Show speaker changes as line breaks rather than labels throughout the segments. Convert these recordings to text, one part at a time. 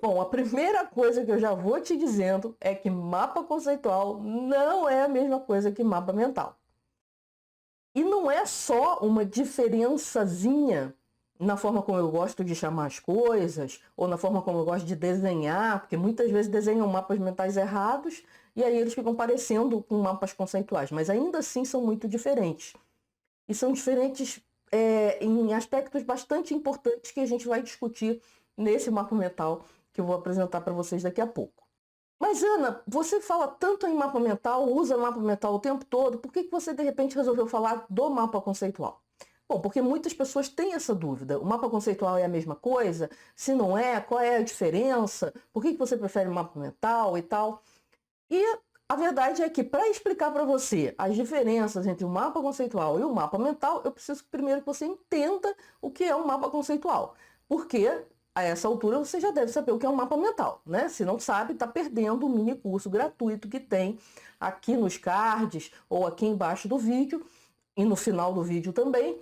Bom, a primeira coisa que eu já vou te dizendo é que mapa conceitual não é a mesma coisa que mapa mental. E não é só uma diferençazinha na forma como eu gosto de chamar as coisas, ou na forma como eu gosto de desenhar, porque muitas vezes desenham mapas mentais errados e aí eles ficam parecendo com mapas conceituais, mas ainda assim são muito diferentes. E são diferentes em aspectos bastante importantes que a gente vai discutir nesse mapa mental que eu vou apresentar para vocês daqui a pouco. Mas, Ana, você fala tanto em mapa mental, usa mapa mental o tempo todo, por que você de repente resolveu falar do mapa conceitual? Bom, porque muitas pessoas têm essa dúvida. O mapa conceitual é a mesma coisa? Se não é, qual é a diferença? Por que você prefere o mapa mental e tal? E a verdade é que, para explicar para você as diferenças entre o mapa conceitual e o mapa mental, eu preciso primeiro que você entenda o que é um mapa conceitual. Porque, a essa altura, você já deve saber o que é um mapa mental, né? Se não sabe, está perdendo o mini curso gratuito que tem aqui nos cards ou aqui embaixo do vídeo e no final do vídeo também,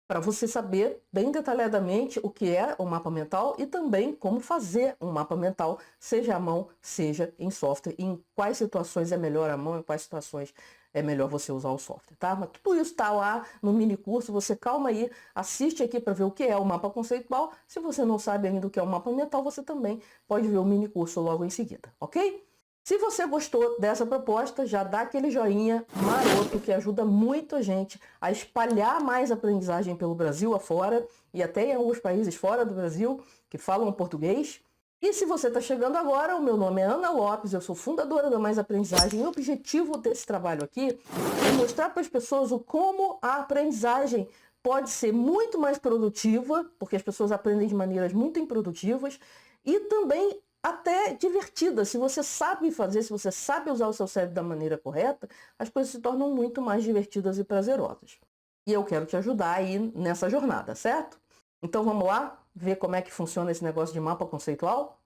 para você saber bem detalhadamente o que é o mapa mental e também como fazer um mapa mental, seja à mão, seja em software, e em quais situações é melhor a mão, em quais situações é melhor você usar o software, tá? Mas tudo isso está lá no mini curso, você calma aí, assiste aqui para ver o que é o mapa conceitual. Se você não sabe ainda o que é o mapa mental, você também pode ver o mini curso logo em seguida, ok? Se você gostou dessa proposta, já dá aquele joinha maroto que ajuda muito a gente a espalhar mais aprendizagem pelo Brasil afora e até em alguns países fora do Brasil que falam português. E se você está chegando agora, o meu nome é Ana Lopes, eu sou fundadora da Mais Aprendizagem e o objetivo desse trabalho aqui é mostrar para as pessoas o como a aprendizagem pode ser muito mais produtiva, porque as pessoas aprendem de maneiras muito improdutivas, e também até divertida. Se você sabe fazer, se você sabe usar o seu cérebro da maneira correta, as coisas se tornam muito mais divertidas e prazerosas. E eu quero te ajudar aí nessa jornada, certo? Então vamos lá ver como é que funciona esse negócio de mapa conceitual?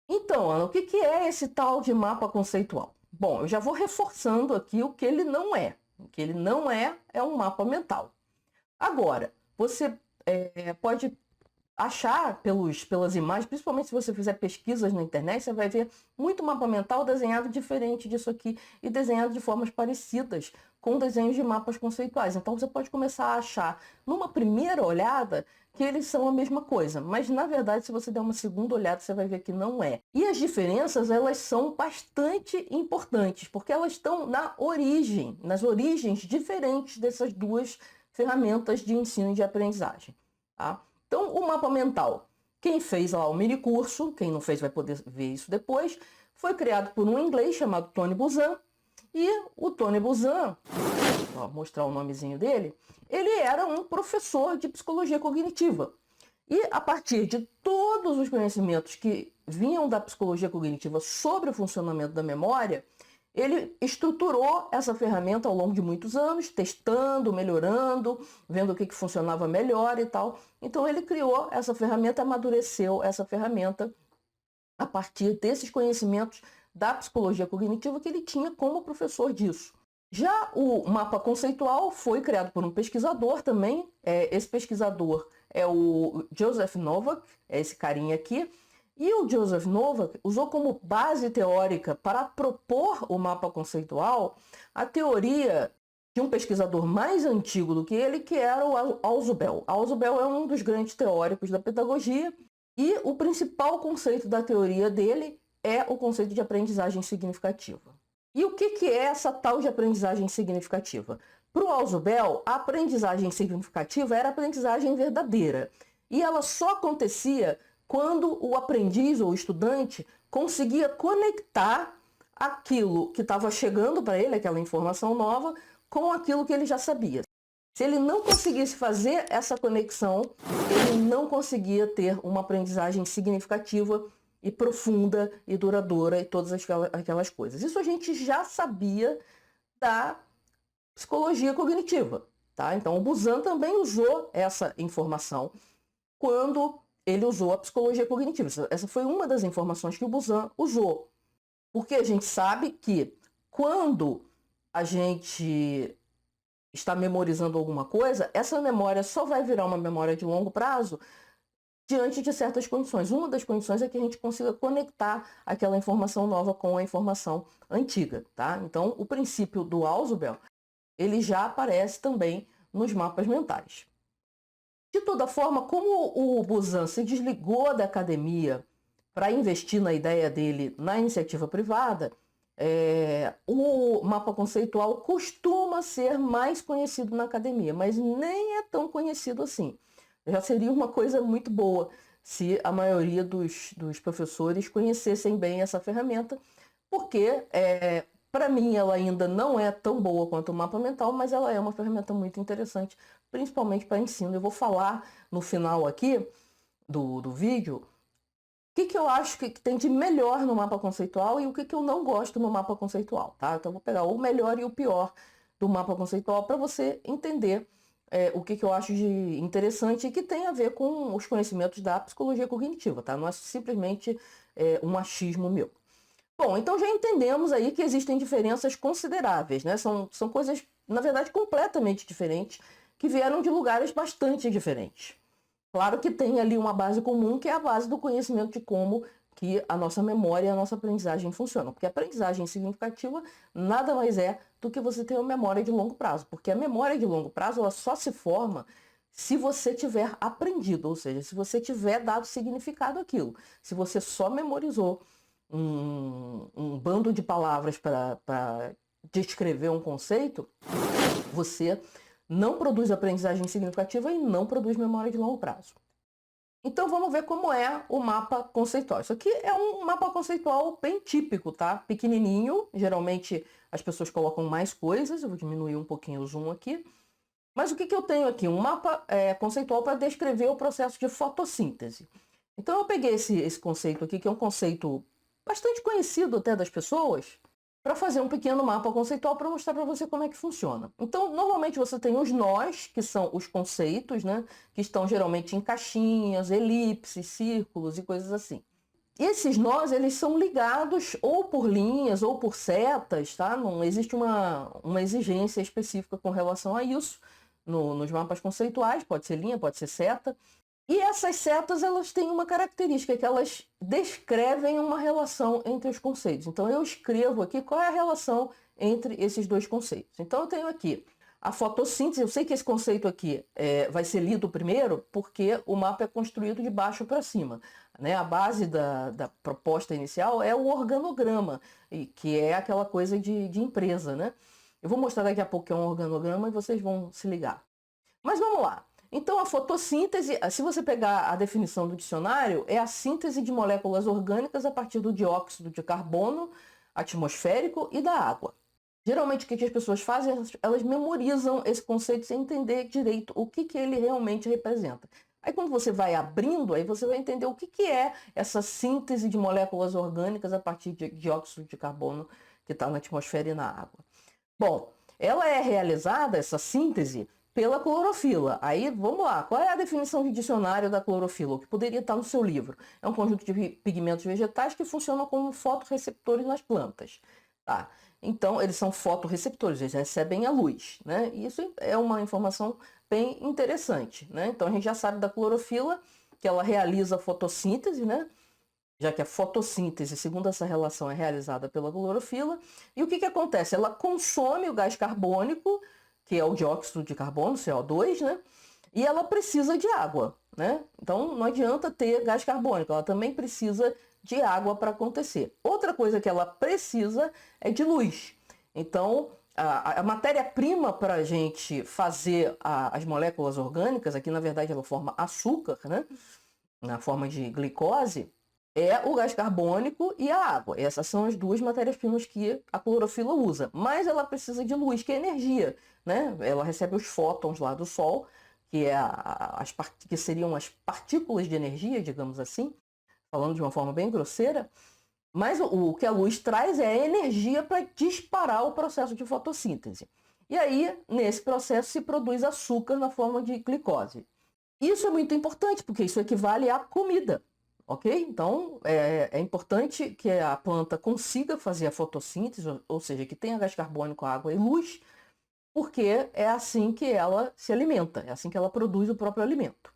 Então, Ana, o que é esse tal de mapa conceitual? Bom, eu já vou reforçando aqui o que ele não é. O que ele não é um mapa mental. Agora, você pode achar pelas imagens, principalmente se você fizer pesquisas na internet, você vai ver muito mapa mental desenhado diferente disso aqui e desenhado de formas parecidas com desenhos de mapas conceituais. Então você pode começar a achar, numa primeira olhada, que eles são a mesma coisa, mas na verdade, se você der uma segunda olhada, você vai ver que não é. E as diferenças, elas são bastante importantes, porque elas estão na origem, nas origens diferentes dessas duas ferramentas de ensino e de aprendizagem, tá? Então, o mapa mental, quem fez lá o mini curso, quem não fez vai poder ver isso depois, foi criado por um inglês chamado Tony Buzan. E o Tony Buzan, vou mostrar o nomezinho dele, ele era um professor de psicologia cognitiva. E a partir de todos os conhecimentos que vinham da psicologia cognitiva sobre o funcionamento da memória, ele estruturou essa ferramenta ao longo de muitos anos, testando, melhorando, vendo o que funcionava melhor e tal. Então ele criou essa ferramenta, amadureceu essa ferramenta a partir desses conhecimentos da psicologia cognitiva que ele tinha como professor disso. Já o mapa conceitual foi criado por um pesquisador também. Esse pesquisador é o Joseph Novak, é esse carinha aqui. E o Joseph Novak usou como base teórica para propor o mapa conceitual a teoria de um pesquisador mais antigo do que ele, que era o Ausubel. Ausubel é um dos grandes teóricos da pedagogia e o principal conceito da teoria dele é o conceito de aprendizagem significativa. E o que é essa tal de aprendizagem significativa? Para o Ausubel, a aprendizagem significativa era a aprendizagem verdadeira. E ela só acontecia quando o aprendiz ou o estudante conseguia conectar aquilo que estava chegando para ele, aquela informação nova, com aquilo que ele já sabia. Se ele não conseguisse fazer essa conexão, ele não conseguia ter uma aprendizagem significativa e profunda e duradoura e todas aquelas coisas. Isso a gente já sabia da psicologia cognitiva, tá? Então o Buzan também usou essa informação quando ele usou a psicologia cognitiva. Essa foi uma das informações que o Buzan usou. Porque a gente sabe que quando a gente está memorizando alguma coisa, essa memória só vai virar uma memória de longo prazo diante de certas condições. Uma das condições é que a gente consiga conectar aquela informação nova com a informação antiga, tá? Então, o princípio do Ausubel, ele já aparece também nos mapas mentais. De toda forma, como o Buzan se desligou da academia para investir na ideia dele na iniciativa privada, o mapa conceitual costuma ser mais conhecido na academia, mas nem é tão conhecido assim. Já seria uma coisa muito boa se a maioria dos professores conhecessem bem essa ferramenta, porque para mim ela ainda não é tão boa quanto o mapa mental, mas ela é uma ferramenta muito interessante, principalmente para ensino. Eu vou falar no final aqui do vídeo o que eu acho que tem de melhor no mapa conceitual e o que eu não gosto no mapa conceitual, tá? Então eu vou pegar o melhor e o pior do mapa conceitual para você entender o que eu acho de interessante e que tem a ver com os conhecimentos da psicologia cognitiva, tá? Não é simplesmente um achismo meu. Bom, então já entendemos aí que existem diferenças consideráveis, né? São coisas, na verdade, completamente diferentes, que vieram de lugares bastante diferentes. Claro que tem ali uma base comum, que é a base do conhecimento de como que a nossa memória e a nossa aprendizagem funcionam. Porque a aprendizagem significativa nada mais é do que você ter uma memória de longo prazo. Porque a memória de longo prazo ela só se forma se você tiver aprendido, ou seja, se você tiver dado significado àquilo. Se você só memorizou um bando de palavras para descrever um conceito, você não produz aprendizagem significativa e não produz memória de longo prazo. Então vamos ver como é o mapa conceitual. Isso aqui é um mapa conceitual bem típico, tá? Pequenininho, geralmente as pessoas colocam mais coisas, eu vou diminuir um pouquinho o zoom aqui. Mas o que eu tenho aqui? Um mapa conceitual para descrever o processo de fotossíntese. Então eu peguei esse conceito aqui, que é um conceito bastante conhecido até das pessoas, para fazer um pequeno mapa conceitual para mostrar para você como é que funciona. Então, normalmente você tem os nós, que são os conceitos, né, que estão geralmente em caixinhas, elipses, círculos e coisas assim. E esses nós, eles são ligados ou por linhas ou por setas, tá? Não existe uma exigência específica com relação a isso nos mapas conceituais, pode ser linha, pode ser seta. E essas setas, elas têm uma característica, que elas descrevem uma relação entre os conceitos. Então, eu escrevo aqui qual é a relação entre esses dois conceitos. Então, eu tenho aqui a fotossíntese. Eu sei que esse conceito aqui vai ser lido primeiro, porque o mapa é construído de baixo para cima, né? A base da proposta inicial é o organograma, que é aquela coisa de empresa, né? Eu vou mostrar daqui a pouco que é um organograma e vocês vão se ligar. Mas vamos lá. Então, a fotossíntese, se você pegar a definição do dicionário, é a síntese de moléculas orgânicas a partir do dióxido de carbono atmosférico e da água. Geralmente, o que as pessoas fazem? Elas memorizam esse conceito sem entender direito o que ele realmente representa. Aí, quando você vai abrindo, aí você vai entender o que é essa síntese de moléculas orgânicas a partir de dióxido de carbono que está na atmosfera e na água. Bom, ela é realizada, essa síntese, pela clorofila. Aí, vamos lá. Qual é a definição de dicionário da clorofila? O que poderia estar no seu livro? É um conjunto de pigmentos vegetais que funcionam como fotorreceptores nas plantas. Tá? Então, eles são fotorreceptores, eles recebem a luz, né? E isso é uma informação bem interessante, né? Então, a gente já sabe da clorofila, que ela realiza a fotossíntese, né? Já que a fotossíntese, segundo essa relação, é realizada pela clorofila. E o que acontece? Ela consome o gás carbônico, que é o dióxido de carbono, CO2, né? E ela precisa de água, né? Então não adianta ter gás carbônico, ela também precisa de água para acontecer. Outra coisa que ela precisa é de luz. Então a matéria-prima para a gente fazer as moléculas orgânicas, aqui na verdade ela forma açúcar, né? Na forma de glicose, é o gás carbônico e a água. Essas são as duas matérias-primas que a clorofila usa. Mas ela precisa de luz, que é energia, né? Ela recebe os fótons lá do Sol, que, que seriam as partículas de energia, digamos assim, falando de uma forma bem grosseira. Mas o que a luz traz é a energia para disparar o processo de fotossíntese. E aí, nesse processo, se produz açúcar na forma de glicose. Isso é muito importante, porque isso equivale à comida. Ok? Então, é importante que a planta consiga fazer a fotossíntese, ou seja, que tenha gás carbônico, água e luz, porque é assim que ela se alimenta, é assim que ela produz o próprio alimento.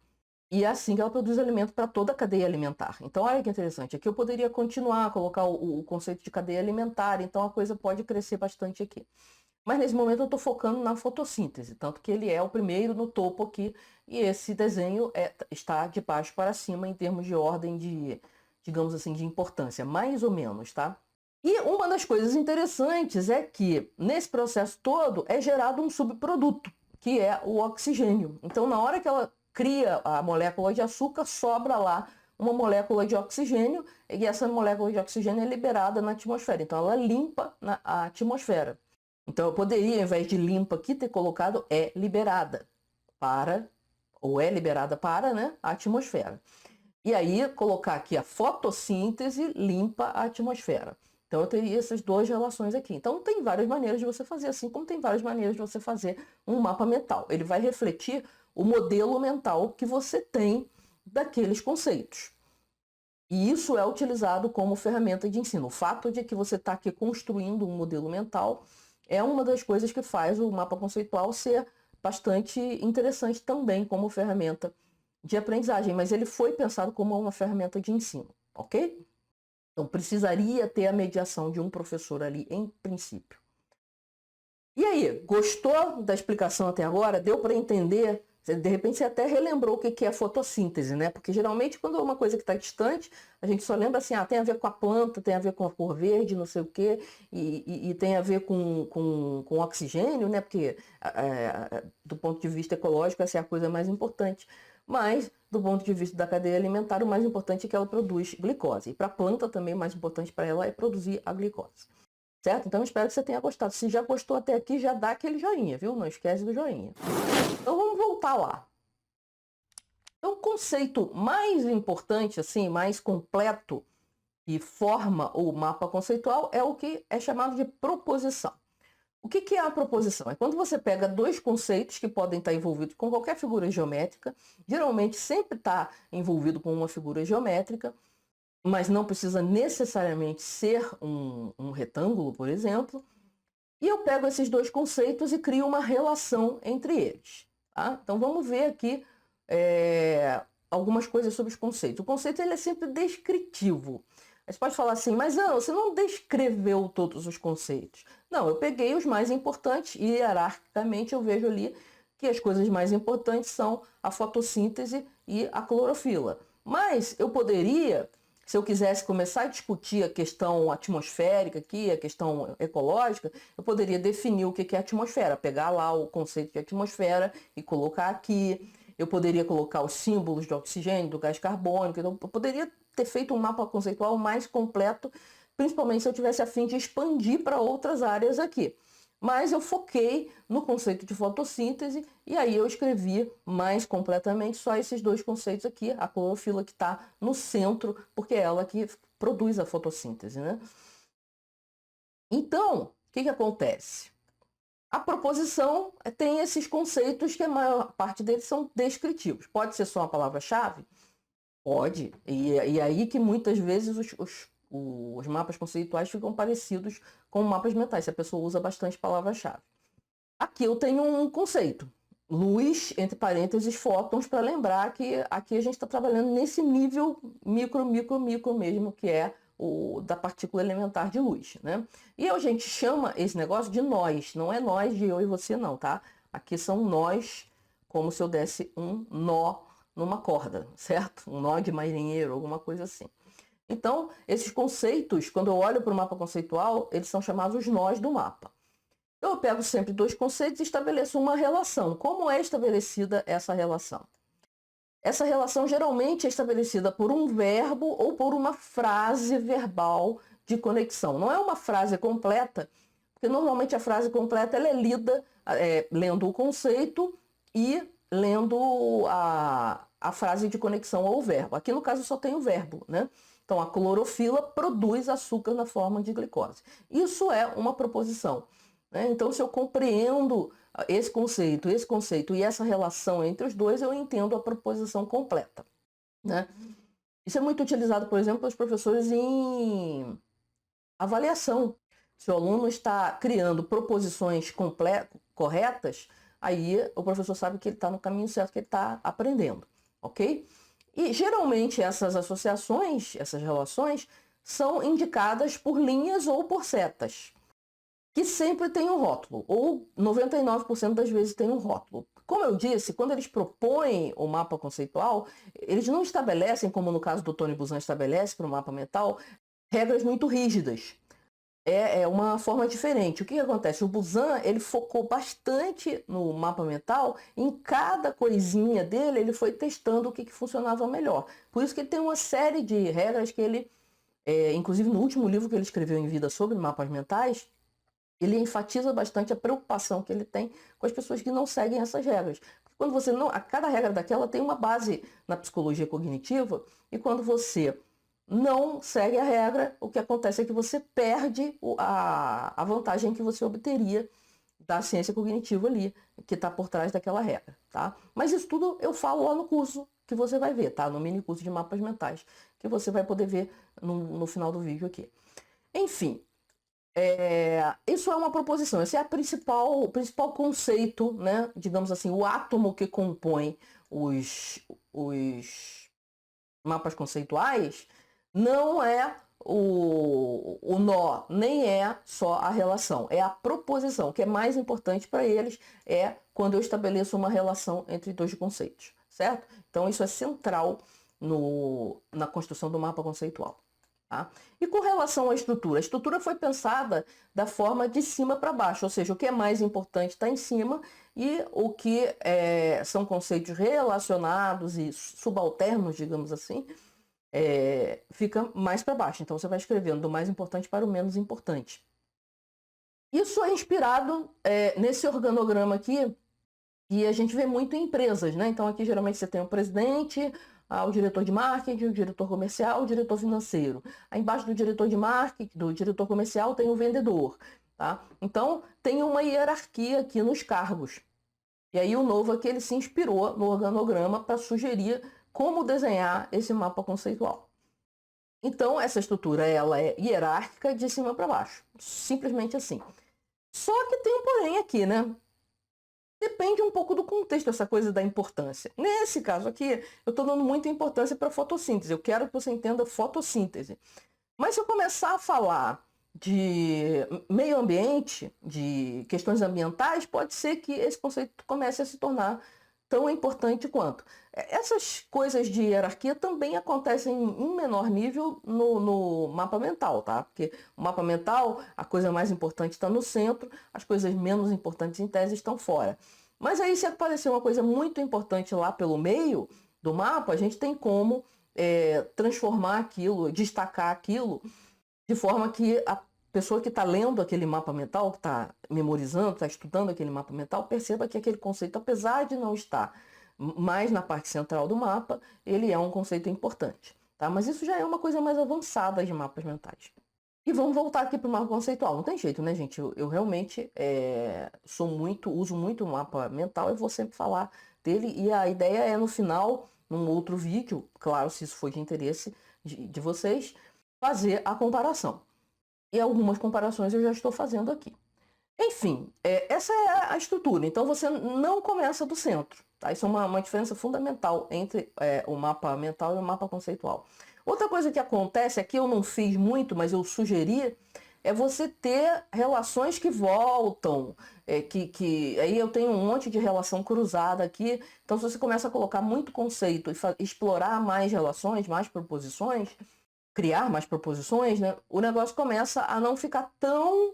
E é assim que ela produz alimento para toda a cadeia alimentar. Então, olha que interessante. Aqui eu poderia continuar a colocar o conceito de cadeia alimentar, então a coisa pode crescer bastante aqui. Mas nesse momento eu estou focando na fotossíntese, tanto que ele é o primeiro no topo aqui, e esse desenho está de baixo para cima em termos de ordem de, digamos assim, de importância, mais ou menos, tá? E uma das coisas interessantes é que nesse processo todo é gerado um subproduto, que é o oxigênio. Então, na hora que ela cria a molécula de açúcar, sobra lá uma molécula de oxigênio, e essa molécula de oxigênio é liberada na atmosfera. Então, ela limpa a atmosfera. Então, eu poderia, ao invés de limpa aqui, ter colocado é liberada para, ou é liberada para, né, a atmosfera. E aí, colocar aqui a fotossíntese limpa a atmosfera. Então, eu teria essas duas relações aqui. Então, tem várias maneiras de você fazer, assim como tem várias maneiras de você fazer um mapa mental. Ele vai refletir o modelo mental que você tem daqueles conceitos. E isso é utilizado como ferramenta de ensino. O fato de que você está aqui construindo um modelo mental é uma das coisas que faz o mapa conceitual ser bastante interessante também como ferramenta de aprendizagem, mas ele foi pensado como uma ferramenta de ensino, ok? Então precisaria ter a mediação de um professor ali em princípio. E aí, gostou da explicação até agora? Deu para entender? De repente você até relembrou o que é fotossíntese, né? Porque geralmente quando é uma coisa que está distante, a gente só lembra assim, tem a ver com a planta, tem a ver com a cor verde, não sei o quê, e tem a ver com oxigênio, né? Porque do ponto de vista ecológico essa é a coisa mais importante. Mas, do ponto de vista da cadeia alimentar, o mais importante é que ela produz glicose. E para a planta também, o mais importante para ela é produzir a glicose. Certo? Então, espero que você tenha gostado. Se já gostou até aqui, já dá aquele joinha, viu? Não esquece do joinha. Então, vamos voltar lá. Então, o conceito mais importante, assim, mais completo, que forma o mapa conceitual, é o que é chamado de proposição. O que é a proposição? É quando você pega dois conceitos que podem estar envolvidos com qualquer figura geométrica, geralmente sempre está envolvido com uma figura geométrica, mas não precisa necessariamente ser um retângulo, por exemplo. E eu pego esses dois conceitos e crio uma relação entre eles. Tá? Então vamos ver aqui algumas coisas sobre os conceitos. O conceito ele é sempre descritivo. Você pode falar assim, mas não, você não descreveu todos os conceitos. Não, eu peguei os mais importantes e hierarquicamente eu vejo ali que as coisas mais importantes são a fotossíntese e a clorofila. Mas eu poderia, se eu quisesse começar a discutir a questão atmosférica aqui, a questão ecológica, eu poderia definir o que é atmosfera, pegar lá o conceito de atmosfera e colocar aqui. Eu poderia colocar os símbolos de oxigênio, do gás carbônico, então eu poderia ter feito um mapa conceitual mais completo, principalmente se eu tivesse a fim de expandir para outras áreas aqui. Mas eu foquei no conceito de fotossíntese e aí eu escrevi mais completamente só esses dois conceitos aqui, a clorofila que está no centro, porque é ela que produz a fotossíntese, né? Então, o que acontece? A proposição tem esses conceitos que a maior parte deles são descritivos. Pode ser só uma palavra-chave? Pode. E aí que muitas vezes os mapas conceituais ficam parecidos com mapas mentais, se a pessoa usa bastante palavra-chave. Aqui eu tenho um conceito. Luz, entre parênteses, fótons, para lembrar que aqui a gente está trabalhando nesse nível micro mesmo, que é o da partícula elementar de luz, né? E a gente chama esse negócio de nós, não é nós de eu e você não, tá? Aqui são nós, como se eu desse um nó numa corda, certo? Um nó de marinheiro, alguma coisa assim. Então, esses conceitos, quando eu olho para o mapa conceitual, eles são chamados nós do mapa. Então, eu pego sempre dois conceitos e estabeleço uma relação. Como é estabelecida essa relação? Essa relação geralmente é estabelecida por um verbo ou por uma frase verbal de conexão. Não é uma frase completa, porque normalmente a frase completa ela é lida lendo o conceito e lendo a frase de conexão ou o verbo. Aqui no caso só tem o verbo, né? Então a clorofila produz açúcar na forma de glicose. Isso é uma proposição, né? Então se eu compreendo esse conceito e essa relação entre os dois, eu entendo a proposição completa, né? Isso é muito utilizado, por exemplo, pelos professores em avaliação. Se o aluno está criando proposições corretas, aí o professor sabe que ele está no caminho certo, que ele está aprendendo. ok? E geralmente essas associações, essas relações, são indicadas por linhas ou por setas, que sempre tem um rótulo, ou 99% das vezes tem um rótulo. Como eu disse, quando eles propõem o mapa conceitual, eles não estabelecem, como no caso do Tony Buzan estabelece para o mapa mental, regras muito rígidas. É uma forma diferente. O que acontece? O Buzan, ele focou bastante no mapa mental, em cada coisinha dele, ele foi testando o que funcionava melhor. Por isso que ele tem uma série de regras que ele, inclusive no último livro que ele escreveu em vida sobre mapas mentais, ele enfatiza bastante a preocupação que ele tem com as pessoas que não seguem essas regras. Quando você não, a cada regra daquela tem uma base na psicologia cognitiva, e quando você não segue a regra, o que acontece é que você perde a vantagem que você obteria da ciência cognitiva ali, que está por trás daquela regra, tá? Mas isso tudo eu falo lá no curso, que você vai ver, tá? No mini curso de mapas mentais, que você vai poder ver no final do vídeo aqui. Enfim, isso é uma proposição, esse é o principal conceito, né? Digamos assim, o átomo que compõe os mapas conceituais não é o nó, nem é só a relação, é a proposição. O que é mais importante para eles é quando eu estabeleço uma relação entre dois conceitos, certo? Então isso é central na construção do mapa conceitual. Tá? E com relação à estrutura, a estrutura foi pensada da forma de cima para baixo, ou seja, o que é mais importante está em cima e o que são conceitos relacionados e subalternos, digamos assim, fica mais para baixo. Então você vai escrevendo do mais importante para o menos importante. Isso é inspirado nesse organograma aqui, que a gente vê muito em empresas, né? Então aqui geralmente você tem o presidente, o diretor de marketing, o diretor comercial, o diretor financeiro. Aí embaixo do diretor de marketing, do diretor comercial, tem o vendedor, tá? Então tem uma hierarquia aqui nos cargos. E aí o novo aqui ele se inspirou no organograma para sugerir como desenhar esse mapa conceitual. Então essa estrutura ela é hierárquica de cima para baixo, simplesmente assim. Só que tem um porém aqui, né? Depende um pouco do contexto, essa coisa da importância. Nesse caso aqui, eu estou dando muita importância para a fotossíntese. Eu quero que você entenda fotossíntese. Mas se eu começar a falar de meio ambiente, de questões ambientais, pode ser que esse conceito comece a se tornar tão importante quanto. Essas coisas de hierarquia também acontecem em menor nível no mapa mental, tá? Porque o mapa mental, a coisa mais importante está no centro, as coisas menos importantes em tese estão fora. Mas aí se aparecer uma coisa muito importante lá pelo meio do mapa, a gente tem como transformar aquilo, destacar aquilo, de forma que a pessoa que está lendo aquele mapa mental, que está memorizando, está estudando aquele mapa mental, perceba que aquele conceito, apesar de não estar mais na parte central do mapa, ele é um conceito importante. Tá? Mas isso já é uma coisa mais avançada de mapas mentais. E vamos voltar aqui para o mapa conceitual. Não tem jeito, né, gente? Eu realmente uso muito o mapa mental e vou sempre falar dele. E a ideia é, no final, num outro vídeo, claro, se isso for de interesse de vocês, fazer a comparação. E algumas comparações eu já estou fazendo aqui. Enfim, essa é a estrutura. Então você não começa do centro. Tá? Isso é uma diferença fundamental entre o mapa mental e o mapa conceitual. Outra coisa que acontece, aqui eu não fiz muito, mas eu sugeri, é você ter relações que voltam, aí eu tenho um monte de relação cruzada aqui, então se você começa a colocar muito conceito e explorar mais relações, mais proposições, criar mais proposições, né, o negócio começa a não ficar tão,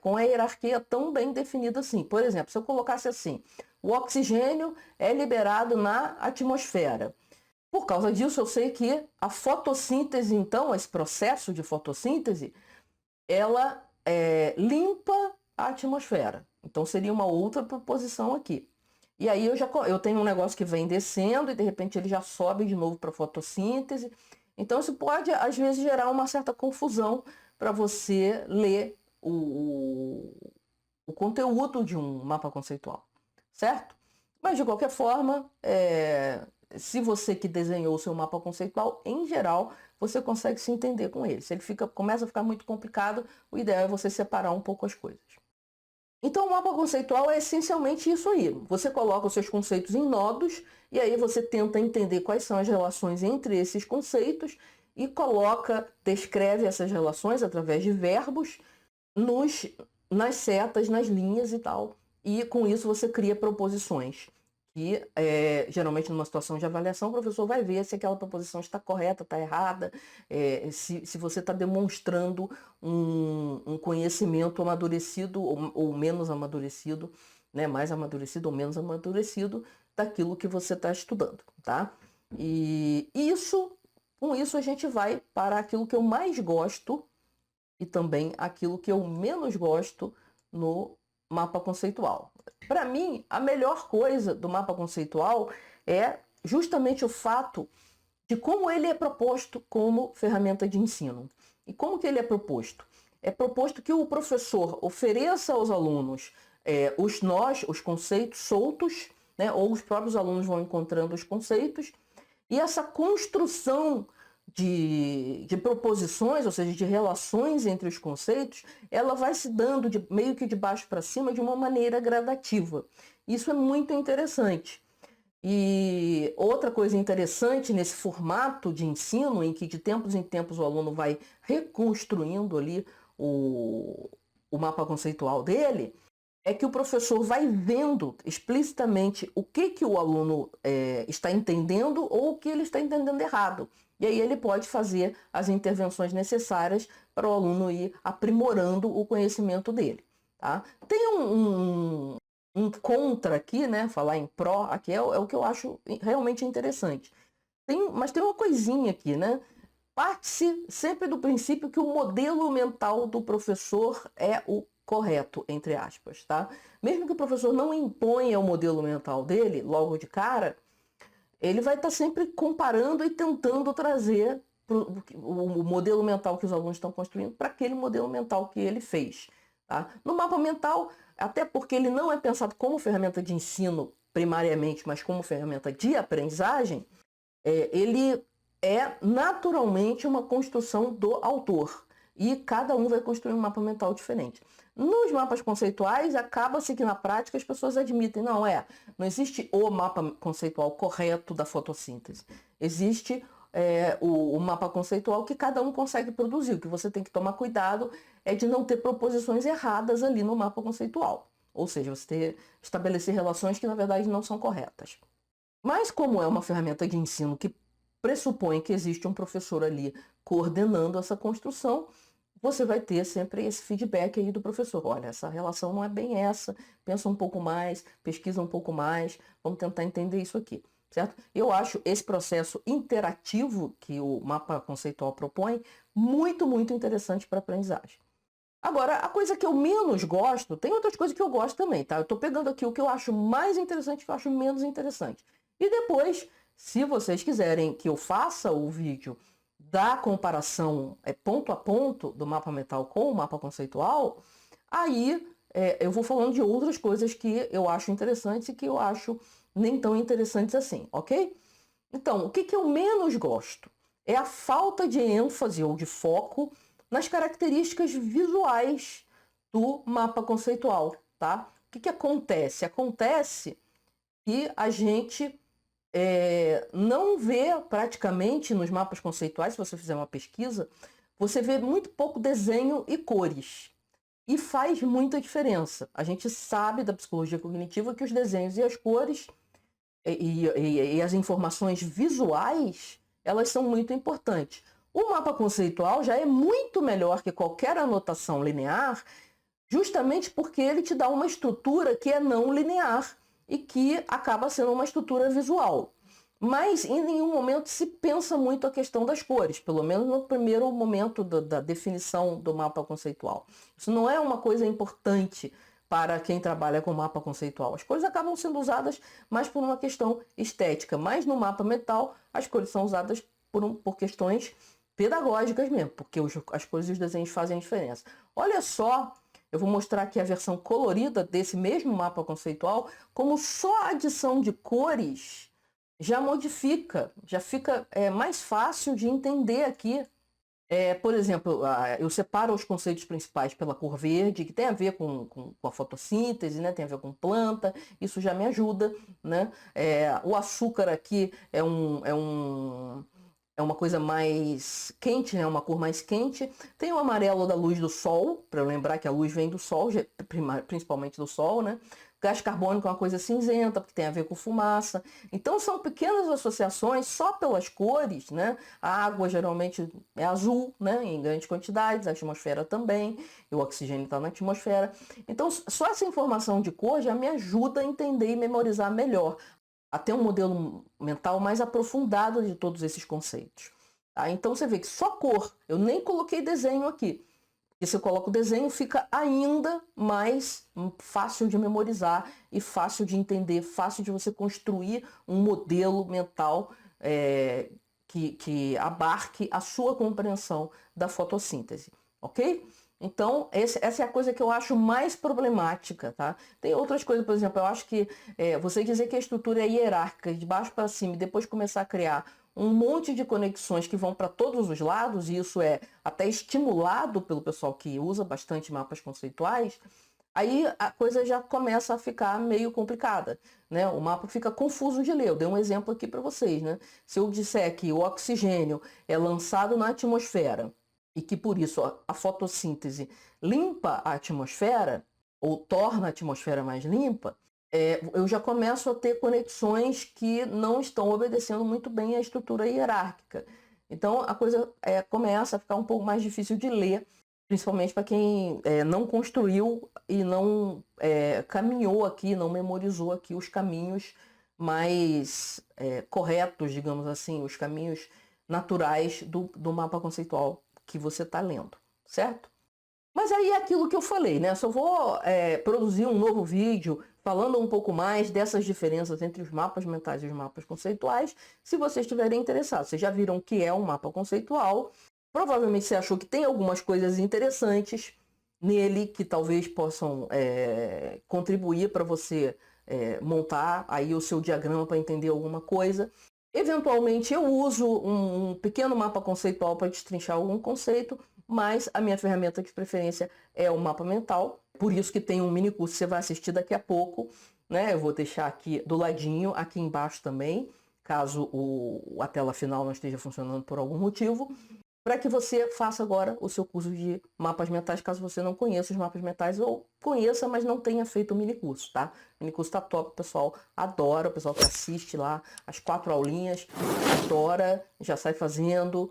com a hierarquia tão bem definida assim. Por exemplo, se eu colocasse assim, o oxigênio é liberado na atmosfera. Por causa disso, eu sei que a fotossíntese, então, esse processo de fotossíntese, ela limpa a atmosfera. Então, seria uma outra proposição aqui. E aí eu tenho um negócio que vem descendo e, de repente, ele já sobe de novo para a fotossíntese. Então, isso pode, às vezes, gerar uma certa confusão para você ler o conteúdo de um mapa conceitual, certo? Mas, de qualquer forma, se você que desenhou o seu mapa conceitual, em geral, você consegue se entender com ele. Se ele começa a ficar muito complicado, o ideal é você separar um pouco as coisas. Então, o mapa conceitual é essencialmente isso aí. Você coloca os seus conceitos em nodos e aí você tenta entender quais são as relações entre esses conceitos e descreve essas relações através de verbos nos, nas setas, nas linhas e tal. E com isso você cria proposições. Que geralmente numa situação de avaliação o professor vai ver se aquela proposição está correta, está errada, se você está demonstrando um conhecimento amadurecido ou menos amadurecido, né, mais amadurecido ou menos amadurecido daquilo que você está estudando, tá? E com isso a gente vai para aquilo que eu mais gosto e também aquilo que eu menos gosto no mapa conceitual. Para mim, a melhor coisa do mapa conceitual é justamente o fato de como ele é proposto como ferramenta de ensino. E como que ele é proposto? É proposto que o professor ofereça aos alunos os conceitos soltos, né, ou os próprios alunos vão encontrando os conceitos, e essa construção de proposições, ou seja, de relações entre os conceitos, ela vai se dando meio que de baixo para cima de uma maneira gradativa. Isso é muito interessante. E outra coisa interessante nesse formato de ensino, em que de tempos em tempos o aluno vai reconstruindo ali o mapa conceitual dele, é que o professor vai vendo explicitamente o que o aluno está entendendo ou o que ele está entendendo errado. E aí ele pode fazer as intervenções necessárias para o aluno ir aprimorando o conhecimento dele. Tá? Tem um contra aqui, né? Falar em pró, aqui é o que eu acho realmente interessante. Mas tem uma coisinha aqui, né? Parte-se sempre do princípio que o modelo mental do professor é o correto, entre aspas, tá? Mesmo que o professor não imponha o modelo mental dele logo de cara, ele vai estar sempre comparando e tentando trazer o modelo mental que os alunos estão construindo para aquele modelo mental que ele fez. Tá? No mapa mental, até porque ele não é pensado como ferramenta de ensino primariamente, mas como ferramenta de aprendizagem, ele é naturalmente uma construção do autor. E cada um vai construir um mapa mental diferente. Nos mapas conceituais, acaba-se que na prática as pessoas admitem, não existe o mapa conceitual correto da fotossíntese. Existe o mapa conceitual que cada um consegue produzir. O que você tem que tomar cuidado é de não ter proposições erradas ali no mapa conceitual. Ou seja, você estabelecer relações que na verdade não são corretas. Mas como é uma ferramenta de ensino que pressupõe que existe um professor ali coordenando essa construção, você vai ter sempre esse feedback aí do professor. Olha, essa relação não é bem essa, pensa um pouco mais, pesquisa um pouco mais, vamos tentar entender isso aqui, certo? Eu acho esse processo interativo que o mapa conceitual propõe muito, muito interessante para a aprendizagem. Agora, a coisa que eu menos gosto, tem outras coisas que eu gosto também, tá? Eu estou pegando aqui o que eu acho mais interessante e o que eu acho menos interessante. E depois, se vocês quiserem que eu faça o vídeo da comparação ponto a ponto do mapa mental com o mapa conceitual, aí eu vou falando de outras coisas que eu acho interessantes e que eu acho nem tão interessantes assim, ok? Então, o que eu menos gosto é a falta de ênfase ou de foco nas características visuais do mapa conceitual, tá? O que acontece? Acontece que a gente não vê praticamente nos mapas conceituais, se você fizer uma pesquisa, você vê muito pouco desenho e cores. E faz muita diferença. A gente sabe da psicologia cognitiva que os desenhos e as cores e as informações visuais, elas são muito importantes. O mapa conceitual já é muito melhor que qualquer anotação linear, justamente porque ele te dá uma estrutura que é não linear e que acaba sendo uma estrutura visual. Mas em nenhum momento se pensa muito a questão das cores, pelo menos no primeiro momento da definição do mapa conceitual. Isso não é uma coisa importante para quem trabalha com mapa conceitual. As cores acabam sendo usadas mais por uma questão estética, mas no mapa mental as cores são usadas por questões pedagógicas mesmo, porque as cores e os desenhos fazem a diferença. Olha só, eu vou mostrar aqui a versão colorida desse mesmo mapa conceitual, como só a adição de cores já modifica, já fica mais fácil de entender aqui Por exemplo, eu separo os conceitos principais pela cor verde, que tem a ver com a fotossíntese, né? Tem a ver com planta, isso já me ajuda, né? O açúcar aqui é uma coisa mais quente, né? Uma cor mais quente. Tem o amarelo da luz do sol, para lembrar que a luz vem do sol, principalmente do sol, né? Gás carbônico é uma coisa cinzenta, porque tem a ver com fumaça. Então são pequenas associações só pelas cores, né? A água geralmente é azul, né? Em grandes quantidades, a atmosfera também, e o oxigênio está na atmosfera. Então só essa informação de cor já me ajuda a entender e memorizar melhor, a ter um modelo mental mais aprofundado de todos esses conceitos. Tá? Então você vê que só cor, eu nem coloquei desenho aqui. E se eu coloco o desenho, fica ainda mais fácil de memorizar e fácil de entender, fácil de você construir um modelo mental que abarque a sua compreensão da fotossíntese, ok? Então, essa é a coisa que eu acho mais problemática, tá? Tem outras coisas, por exemplo, eu acho que você dizer que a estrutura é hierárquica, de baixo para cima, e depois começar a criar um monte de conexões que vão para todos os lados, e isso é até estimulado pelo pessoal que usa bastante mapas conceituais, aí a coisa já começa a ficar meio complicada, né? O mapa fica confuso de ler. Eu dei um exemplo aqui para vocês, né? Se eu disser que o oxigênio é lançado na atmosfera e que por isso a fotossíntese limpa a atmosfera, ou torna a atmosfera mais limpa, eu já começo a ter conexões que não estão obedecendo muito bem à estrutura hierárquica. Então a coisa começa a ficar um pouco mais difícil de ler, principalmente para quem não construiu e não caminhou aqui, não memorizou aqui os caminhos mais corretos, digamos assim, os caminhos naturais do mapa conceitual que você está lendo, certo? Mas aí é aquilo que eu falei, né? Se eu vou produzir um novo vídeo falando um pouco mais dessas diferenças entre os mapas mentais e os mapas conceituais, se vocês estiverem interessados. Vocês já viram o que é um mapa conceitual, provavelmente você achou que tem algumas coisas interessantes nele que talvez possam contribuir para você montar aí o seu diagrama para entender alguma coisa. Eventualmente eu uso um pequeno mapa conceitual para destrinchar algum conceito, mas a minha ferramenta de preferência é o mapa mental. Por isso que tem um mini curso que você vai assistir daqui a pouco, né? Eu vou deixar aqui do ladinho, aqui embaixo também, caso a tela final não esteja funcionando por algum motivo, para que você faça agora o seu curso de mapas mentais, caso você não conheça os mapas mentais, ou conheça, mas não tenha feito o mini curso, tá? O mini curso tá top, o pessoal adora, o pessoal que assiste lá as 4 aulinhas, adora, já sai fazendo,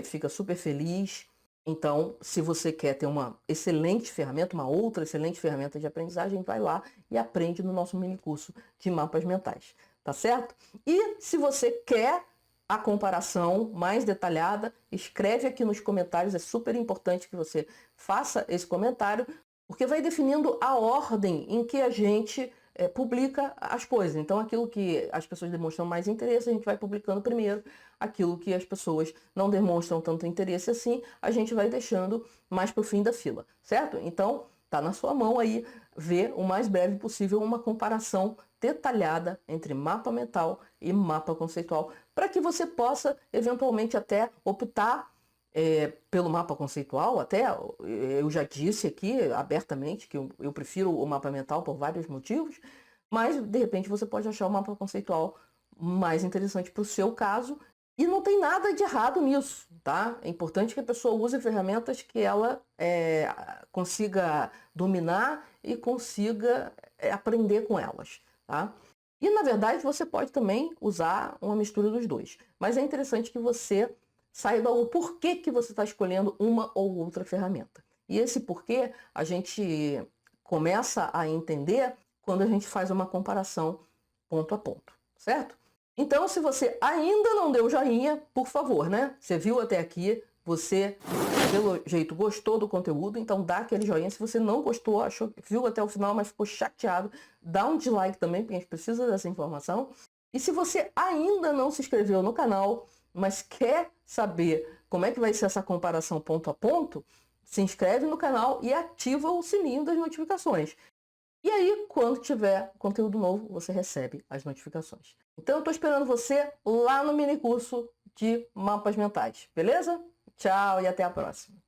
fica super feliz. Então, se você quer ter uma excelente ferramenta, uma outra excelente ferramenta de aprendizagem, vai lá e aprende no nosso mini curso de mapas mentais, tá certo? E se você quer a comparação mais detalhada, escreve aqui nos comentários, é super importante que você faça esse comentário, porque vai definindo a ordem em que a gente publica as coisas. Então, aquilo que as pessoas demonstram mais interesse, a gente vai publicando primeiro. Aquilo que as pessoas não demonstram tanto interesse assim, a gente vai deixando mais para o fim da fila, certo? Então, tá na sua mão aí ver o mais breve possível uma comparação detalhada entre mapa mental e mapa conceitual, para que você possa eventualmente até optar pelo mapa conceitual. Até eu já disse aqui abertamente que eu prefiro o mapa mental por vários motivos, mas de repente você pode achar o mapa conceitual mais interessante para o seu caso, e não tem nada de errado nisso, tá? É importante que a pessoa use ferramentas que ela consiga dominar e consiga aprender com elas, tá? E, na verdade, você pode também usar uma mistura dos dois. Mas é interessante que você saiba o porquê que você está escolhendo uma ou outra ferramenta. E esse porquê a gente começa a entender quando a gente faz uma comparação ponto a ponto, certo? Então, se você ainda não deu joinha, por favor, né? Você viu até aqui, você, pelo jeito, gostou do conteúdo, então dá aquele joinha. Se você não gostou, viu até o final, mas ficou chateado, dá um dislike também, porque a gente precisa dessa informação. E se você ainda não se inscreveu no canal, mas quer saber como é que vai ser essa comparação ponto a ponto, se inscreve no canal e ativa o sininho das notificações. E aí, quando tiver conteúdo novo, você recebe as notificações. Então, eu estou esperando você lá no mini curso de mapas mentais, beleza? Tchau e até a próxima.